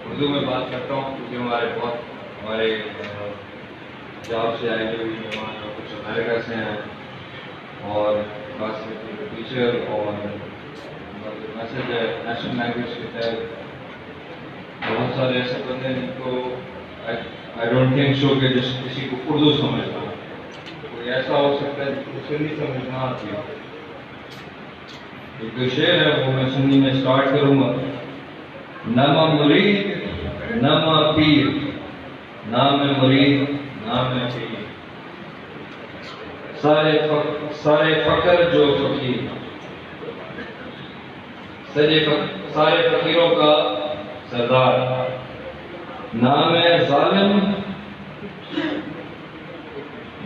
اردو میں بات کرتا ہوں کیونکہ ہمارے پنجاب سے آئے ہوئے مہمان اور کچھ امریکہ سے ہیں اور خاص ٹیچر اور میسج ہے نیشنل لینگویج کے تحت بہت سارے ایسے بندے ہیں جن کو آئی ڈونٹ تھنک سو کہ جس کسی کو اردو سمجھنا کوئی ایسا ہو سکتا ہے جس کو سندھی سمجھنا آتی ہے. ایک جو شعر ہے وہ میں سندھی میں اسٹارٹ کروں گا. نام مرید نام پیر نام مرید نام پیر سارے فقر جو فقیر سارے فقیروں کا سردار. نام ظالم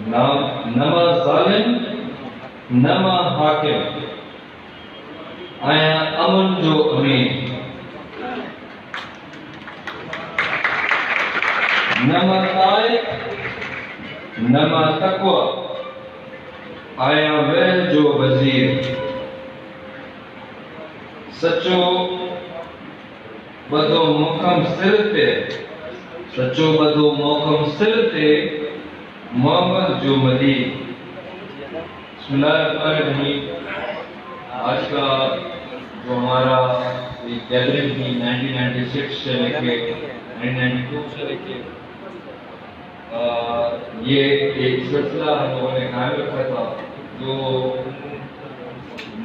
نما ظالم نما حاکم آیا امن جو امین. نما طائب نما تقوی آیا ویل جو وزیر. سچو بدو موکم سر تے محمد جو مدید. بسم اللہ الرحمن الرحیم. آج کا جو ہمارا گیدرنگ تھی 1996 سے لے کے 1992 سے لے کے یہ ایک سلسلہ ہم لوگوں نے قائم رکھا تھا جو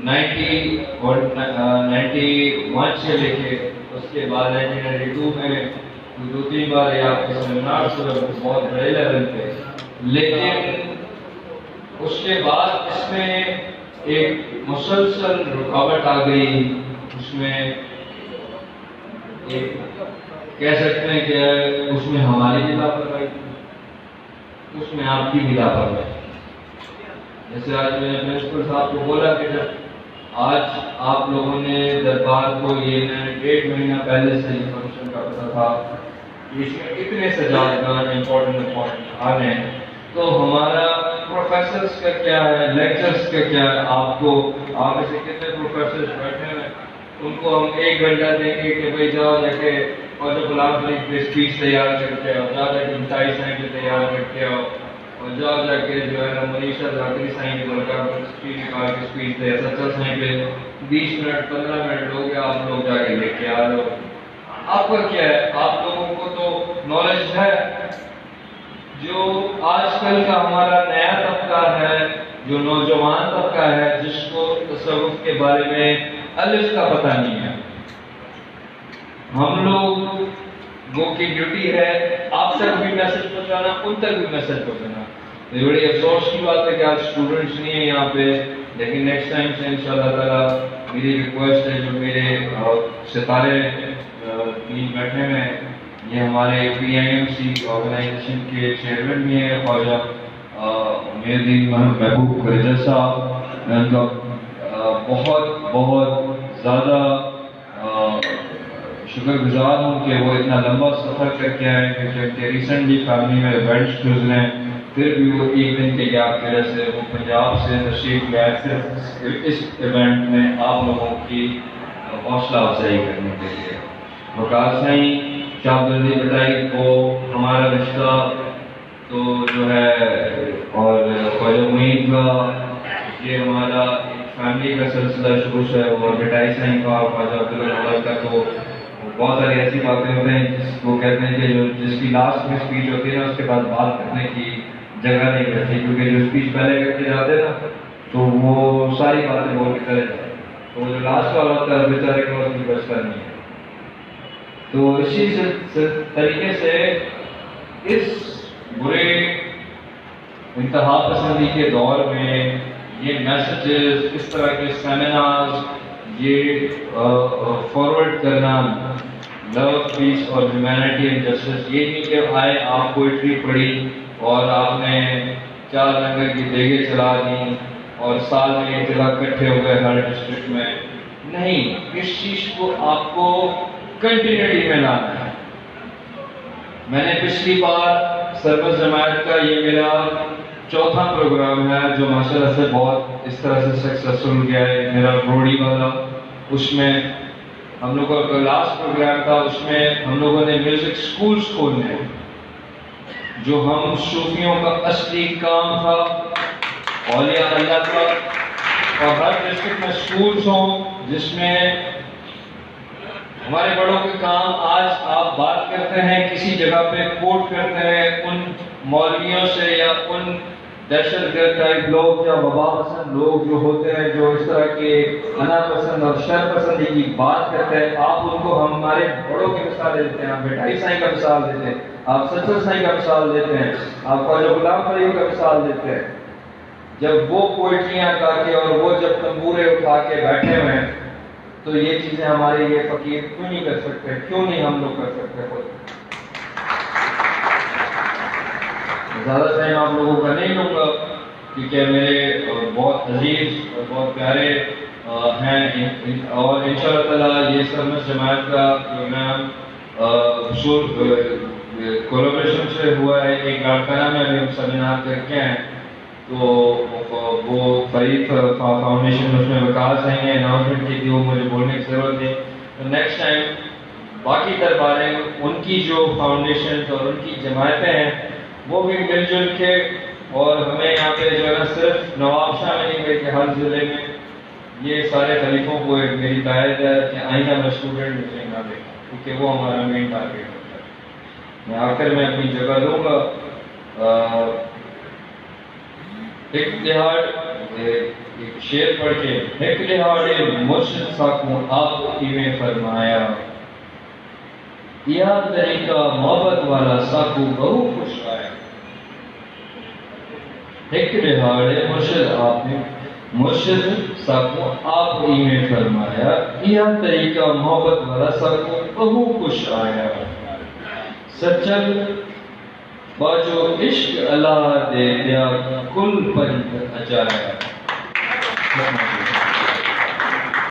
91 سے لے کے اس کے بعد 1992 میں 2-3 بار یہ آپ کے سیمینار سے بہت بڑے لیول پہ. لیکن اس کے بعد اس میں ایک مسلسل رکاوٹ آ گئی. اس میں ایک کہہ سکتے ہیں کہ اس میں ہماری بھی لاپرواہی تھی, اس میں آپ کی بھی لاپرواہی. جیسے آج میں نے پرنسپل صاحب کو بولا کہ جب آج آپ لوگوں نے دربار کو یہ 1.5 مہینہ پہلے سے یہ فنکشن کا پتہ تھا اس میں اتنے سجاوٹ امپورٹنٹ آنے ہیں, تو ہمارا پروفیسرز کا کیا ہے, لیکچرز کا کیا ہے. آپ میں سے کتنے پروفیسرز بیٹھے ہیں ان کو ہم 1 گھنٹہ دیں گے کہ بھائی جاؤ جا کے اور جو غلام فرید کی اسپیچ تیار کر کے آؤ, جا کے انتائی سائن کے تیار کر کے آؤ, اور جاؤ جا کے جو ہے نا منیشا ذاکری سائن کی درکار اسپیچ نکال کے اسپیچ دے. سچا سائن پہ 20 منٹ 15 منٹ ہو گیا, آپ لوگ جا کے لے کے آ لو. آپ کا کیا ہے, آپ لوگوں کو تو نالج ہے. جو آج کل کا ہمارا نیا طبقہ ہے, جو نوجوان طبقہ ہے, جس کو تصوف کے بارے میں الف کا پتہ نہیں ہے, ہم لوگوں کی ڈیوٹی ہے آپ تک بھی میسج پہنچانا, ان تک بھی میسج پہنچانا. یہ بڑی افسوس کی بات ہے کہ آج اسٹوڈنٹس نہیں ہیں یہاں پہ, لیکن نیکسٹ ٹائم سے انشاءاللہ تعالیٰ میری ریکویسٹ ہے جو میرے ستارے تین بیٹھے ہیں, یہ ہمارے PIMC آرگنائزیشن کے چیئرمین بھی ہیں خواجہ میردین محبوب قریجہ صاحب. میں ان کا بہت زیادہ شکر گزار ہوں کہ وہ اتنا لمبا سفر کر کے آئے, کیونکہ ریسنٹلی فیملی میں ایونٹس گزرے ہیں, پھر بھی وہ 1 دن کے گیپ کی وجہ سے وہ پنجاب سے تشریف لائے صرف اس ایونٹ میں آپ لوگوں کی حوصلہ افزائی کرنے کے لیے. وقار سائیں شاہ عبدالعزیز بٹائی کو ہمارا رشتہ تو جو ہے, اور خواجہ معین کا یہ ہمارا فیملی کا سلسلہ شروع سے, اور بٹائی سائیں کا اور خواجہ عبدالعزیز کا تو بہت ساری ایسی باتیں ہوتے ہیں جس کو کہتے ہیں کہ جس کی لاسٹ میں اسپیچ ہوتی ہے نا اس کے بعد بات کرنے کی جگہ نہیں بچتی, کیونکہ جو اسپیچ پہلے کر کے جاتے ہیں نا تو وہ ساری باتیں بول کے چلے جاتے ہیں, تو جو لاسٹ والا ہوتا ہے بیچارے کو اس کی بچتا نہیں ہے. تو اسی طریقے سے اس برے انتہا پسندی کے دور میں یہ میسیجز, اس طرح کے سیمینارز, یہ فارورڈ کرنا لو, پیس اور ہیومینٹی اینڈ جسٹس, یہ نہیں کہ آئے آپ پوئٹری پڑھی اور آپ نے 4 لنگر کی دیگیں چلا دیں اور سال میں 1 جگہ اکٹھے ہو گئے ہر ڈسٹرکٹ میں. نہیں, اس چیز کو آپ کو کنٹینیوٹی میں لانا ہے. میں نے پچھلی بار سربز جماعت کا یہ میرا چوتھا پروگرام ہے جو ماشاءاللہ سے بہت اس طرح سے سکسیسفل گیا ہے، میرا روڑی والا. اس میں ہم لوگوں کا لاسٹ پروگرام تھا، اس میں ہم لوگوں نے میوزک اسکولس کھولنے، جو ہم صوفیوں کا اصلی کام تھا، اولیاء اللہ کا. اور ہر ڈسٹرکٹ میں اسکولس ہوں جس میں ہمارے بڑوں کے کام. آج آپ بات کرتے ہیں کسی جگہ پہ کوٹ کرتے ہیں ان مولویوں سے یا ان دہشت گرد ٹائپ لوگ یا وبا پسند لوگ جو ہوتے ہیں، جو اس طرح کے انا پسند اور شر پسندی کی بات کرتے ہیں، آپ ان کو ہمارے بڑوں کی مثال دیتے ہیں، آپ بٹائی سائیں کا مثال دیتے ہیں، آپ سچر سائیں کا مثال دیتے ہیں، آپ خواجہ غلام فرید کا مثال دیتے ہیں. جب وہ پوئٹریاں گا کے اور وہ جب تنبورے اٹھا کے بیٹھے ہوئے ہیں تو یہ چیزیں ہمارے یہ فقیر کیوں نہیں کر سکتے؟ کیوں نہیں ہم لوگ کر سکتے خود؟ زیادہ ٹائم آپ لوگوں کا نہیں لوں گا کیونکہ میرے بہت عزیز اور بہت پیارے ہیں، اور انشاءاللہ تعالیٰ یہ سرمس جماعت کا پروگرام کولیبریشن سے ہوا ہے. ایک لاڑکانہ میں ابھی ہم سیمینار کر کے ہیں، تو وہ فرید فاؤنڈیشن اس میں وکاس آئیں گے، اناؤنسمنٹ کی تھی، وہ مجھے بولنے کی ضرورت ہے. تو نیکسٹ ٹائم باقی درباریں ان کی جو فاؤنڈیشن اور ان کی جماعتیں ہیں وہ بھی مل جل کے، اور ہمیں یہاں پہ جو ہے نا صرف نواب شاہ میں نہیں بلکہ ہر ضلع میں یہ سارے خلیفوں کو ایک میری ہدایت ہے کہ آئندہ میں اسٹوڈنٹ مجھے نہ دیں، کیونکہ وہ ہمارا مین ٹارگیٹ ہوتا ہے. میں آخر میں اپنی جگہ لوں گا. ایک دہاڑ ایک شعر پڑھ کے، ایک دہاڑے مرشد ساکوں آپ میں فرمایا، یا طریقہ محبت والا ساکو بہو خوش آیا. ایک دہاڑے مرشد ساکوں آپ میں فرمایا، یا طریقہ محبت والا ساکو بہو خوش آیا. سچل باجو عشق اللہ دے دیا کل پنج اجایا.